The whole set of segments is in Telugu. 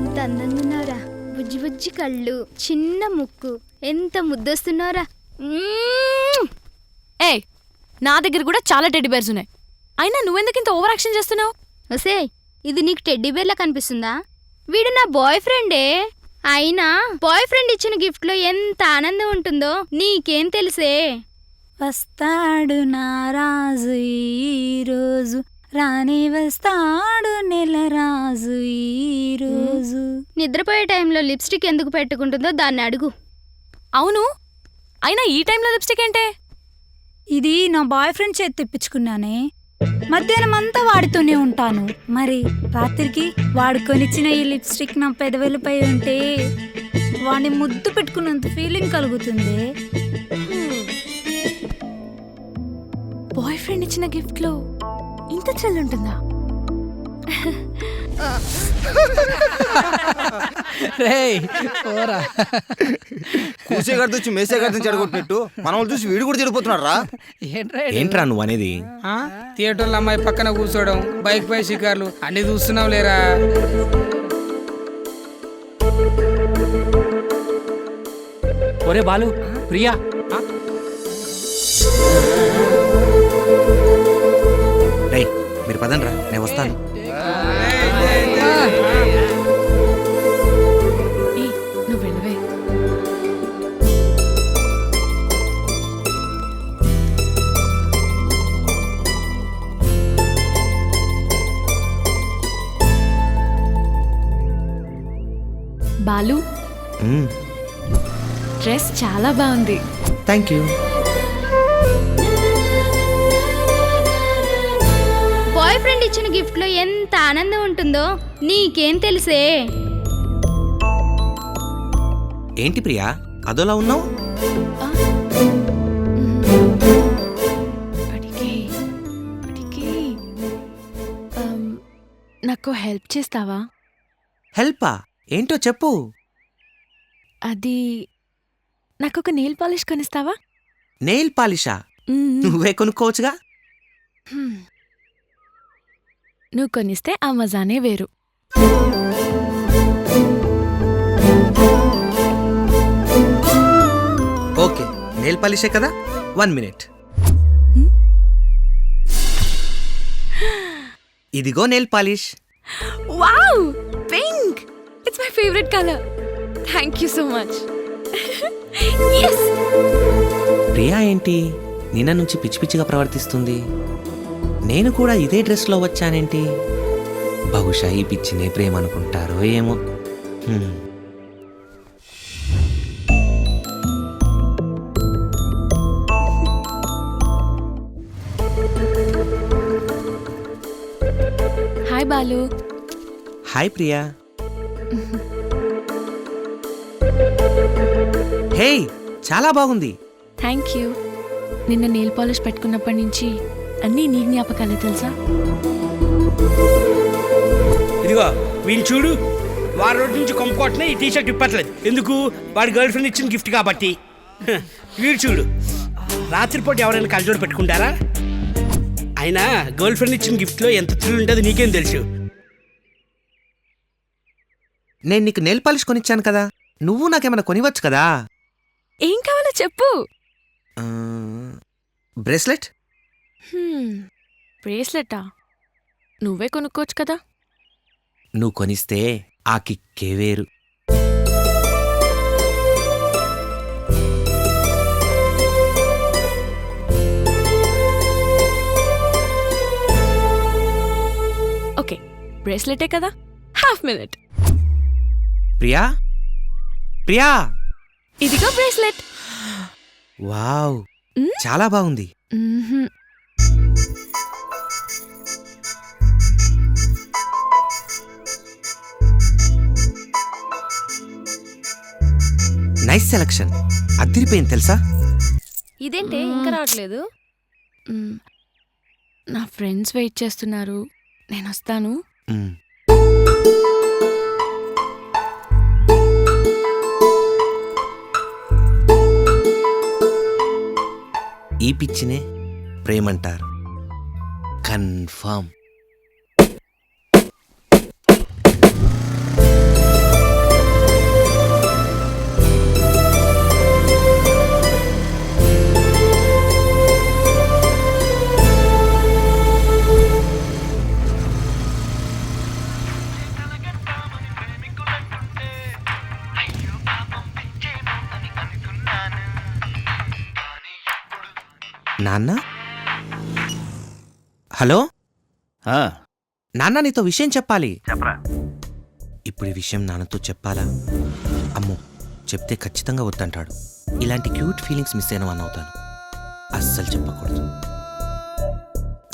ఎంత అందంగా ఉన్నావురా, బుజ్జి బుజ్జి కళ్ళు, చిన్న ముక్కు, ఎంత ముద్దొస్తున్నావురా. ఏ నా దగ్గర కూడా చాలా టెడ్డీ బేర్స్ ఉన్నాయి, అయినా నువ్వెందుకు ఇంత ఓవర్ యాక్షన్ చేస్తున్నావు? ఒసే, ఇది నీకు టెడ్డీ బేర్లా కనిపిస్తుందా? వీడు నా బాయ్ ఫ్రెండే. అయినా బాయ్ ఫ్రెండ్ ఇచ్చిన గిఫ్ట్ లో ఎంత ఆనందం ఉంటుందో నీకేం తెలుసే? వస్తాడు నా రాజు ఈరోజు, రాని వస్తాడు నెల రాజు ఈరోజు. నిద్రపోయే టైంలో లిప్స్టిక్ ఎందుకు పెట్టుకుంటుందో దాన్ని అడుగు. అవును, అయినా ఈ టైంలో లిప్స్టిక్ ఏంటే? ఇది నా బాయ్ ఫ్రెండ్ చేతి తెప్పించుకున్నానే. మధ్యాహ్నం అంతా వాడితోనే ఉంటాను, మరి రాత్రికి వాడు కొనిచ్చిన ఈ లిప్స్టిక్ నా పెదవులపై ఉంటే వాడిని ముద్దు పెట్టుకున్నంత ఫీలింగ్ కలుగుతుంది. బాయ్ ఫ్రెండ్ ఇచ్చిన గిఫ్ట్ లో ఇంత థ్రిల్ ఉంటుందా? కూసే గడి వచ్చి మేసే గడి చెడగొట్టినట్టు మనం చూసి వీడు కూడా చెడిపోతున్నాడు రా. ఏంట్రా నువ్వు అనేది? థియేటర్లో అమ్మాయి పక్కన కూర్చోవడం, బైక్ పై షికార్లు అన్ని చూస్తున్నావు లేరా? ఒరే బాలు, ప్రియా మీరు పదండ్రా, నేను వస్తాను. నువ్వు వెళ్ళవే. బాలు, డ్రెస్ చాలా బాగుంది. Thank you. బాయ్ ఫ్రెండ్ ఇచ్చిన గిఫ్ట్ లో ఎంత ఆనందం ఉంటుందో నీకేం తెలుసే? ఏంటి ప్రియా అదోలా ఉన్నావు? నాకు హెల్ప్ చేస్తావా? హెల్పా? ఏంటో చెప్పు. అది నాకు ఒక నెయిల్ పాలిష్ కొనిస్తావా? నెయిల్ పాలిషా? నువ్వే కొనుక్కోవచ్చుగా. నువ్వు కొనిస్తే ఆ మజానే వేరు. ఓకే, నెయిల్ పాలిషే కదా, 1 minute. ఇదిగో nail polish. Wow, pink! It's my favourite colour. Thank you so much. Priya ఏంటి నిన్న నుంచి పిచ్చి పిచ్చిగా ప్రవర్తిస్తుంది? నేను కూడా ఇదే డ్రెస్లో వచ్చానేంటి? బహుశా ఈ పిచ్చినే ప్రేమ అనుకుంటారో ఏమో. హాయ్ బాలు. హాయ్ ప్రియా. హే, చాలా బాగుంది. Thank you. నిన్న నెయిల్ పాలిష్ పెట్టుకున్నప్పటి నుంచి అన్నీ నీ జ్ఞాపకాలే తెలుసా? ఇదిగో వీళ్ళు చూడు, వారం రోజు నుంచి కొంపకొట్టిన ఈ టీషర్ట్ ఇప్పట్లేదు. ఎందుకు? వాడి గర్ల్ ఫ్రెండ్ ఇచ్చిన గిఫ్ట్ కాబట్టి. వీడు చూడు, రాత్రిపూట ఎవరైనా కళ్ళజోడు పెట్టుకుంటారా? అయినా గర్ల్ ఫ్రెండ్ ఇచ్చిన గిఫ్ట్లో ఎంత థ్రిల్ ఉంటుంది నీకేం తెలుసు? నేను నీకు నెయిల్ పాలిష్ కొనిచ్చాను కదా, నువ్వు నాకేమైనా కొనివచ్చు కదా. ఏం కావాలో చెప్పు. బ్రేస్లెట్. బ్రేస్లెటా? నువ్వే కొనుక్కోవచ్చు కదా. నువ్వు కొనిస్తే ఆ కిక్కే వేరు. ఓకే, బ్రేస్లెటే కదా, హాఫ్ మినిట్. ప్రియా, ప్రియా, ఇదిగో బ్రేస్లెట్. వావ్, చాలా బాగుంది. నైస్ సెలక్షన్, అదిరిపోయింది తెలుసా. ఇదేంటే ఇంకా రావట్లేదు? నా ఫ్రెండ్స్ వెయిట్ చేస్తున్నారు, నేను వస్తాను. ఈ పిచ్చినే ప్రేమంటారు, కన్ఫర్మ్. నాన్న? హలో ఆ, నాన్న, నీతో విషయం చెప్పాలి. ఇప్పుడు ఈ విషయం నాన్నతో చెప్పాలా? అమ్మో, చెప్తే ఖచ్చితంగా వద్దంటాడు. ఇలాంటి క్యూట్ ఫీలింగ్స్ మిస్ అయిన వాడిని అవుతాను. అస్సలు చెప్పకూడదు.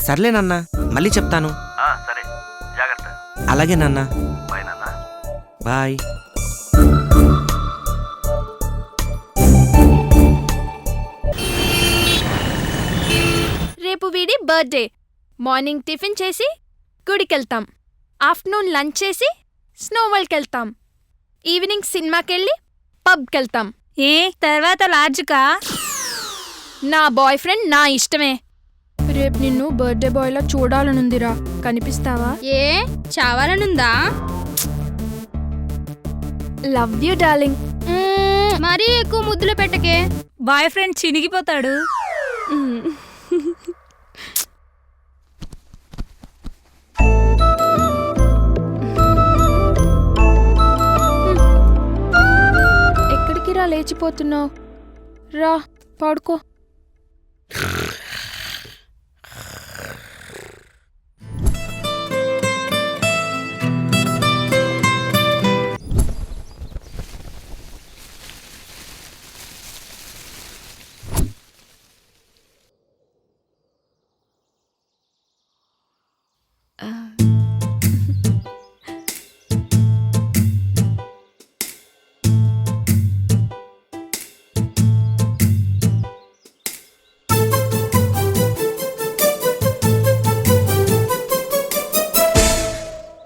సర్లే నాన్న, మళ్ళీ చెప్తాను. సరే, జాగ్రత్త. అలాగే నాన్న. బాయ్ నాన్న. బాయ్. రేపు వీడి బర్త్డే. మార్నింగ్ టిఫిన్ చేసి గుడికెళ్తాం, ఆఫ్టర్నూన్ లంచ్ చేసి స్నో వరల్డ్కి వెళ్తాం, ఈవినింగ్ సినిమాకెళ్ళి పబ్కెళ్తాం. ఏ తర్వాత లాడ్జ్కా? నా బాయ్ ఫ్రెండ్ నా ఇష్టమే. రేపు నిన్ను బర్త్డే బాయ్లా చూడాలనుందిరా, కనిపిస్తావా? ఏ చావాలనుందా? Love you darling. మరీ ఎక్కువ ముద్దులు పెట్టకే. Boy friend చినిగిపోతాడు. ఎక్కడికి రా లేచిపోతున్నావు? రా పడుకో.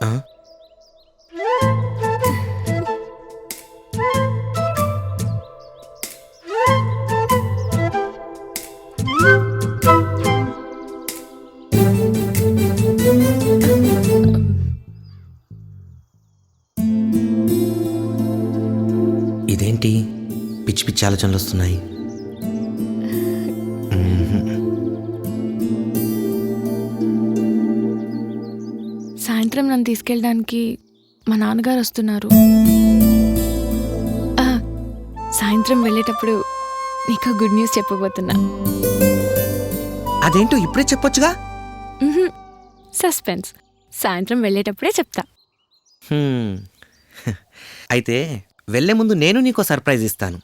ఆ? ఇదేంటి పిచ్చి పిచ్చి ఆలోచనలు వస్తున్నాయి? సాయంత్రం నన్ను తీసుకెళ్ళడానికి మా నాన్నగారు వస్తున్నారు. సాయంత్రం వెళ్ళేటప్పుడు నీకు గుడ్ న్యూస్ చెప్పబోతున్నా. అదేంటో ఇప్పుడే చెప్పొచ్చుగా. సస్పెన్స్. సాయంత్రం వెళ్ళేటప్పుడే చెప్తా. హ్మ్. అయితే వెళ్ళే ముందు నేను నీకో సర్ప్రైజ్ ఇస్తాను.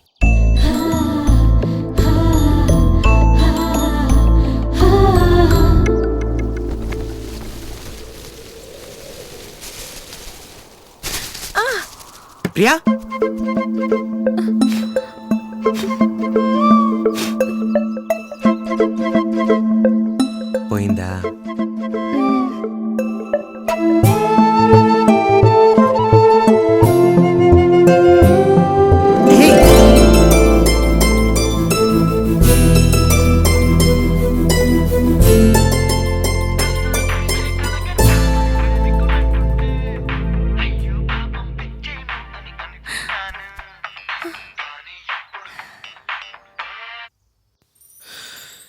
ప్రియా,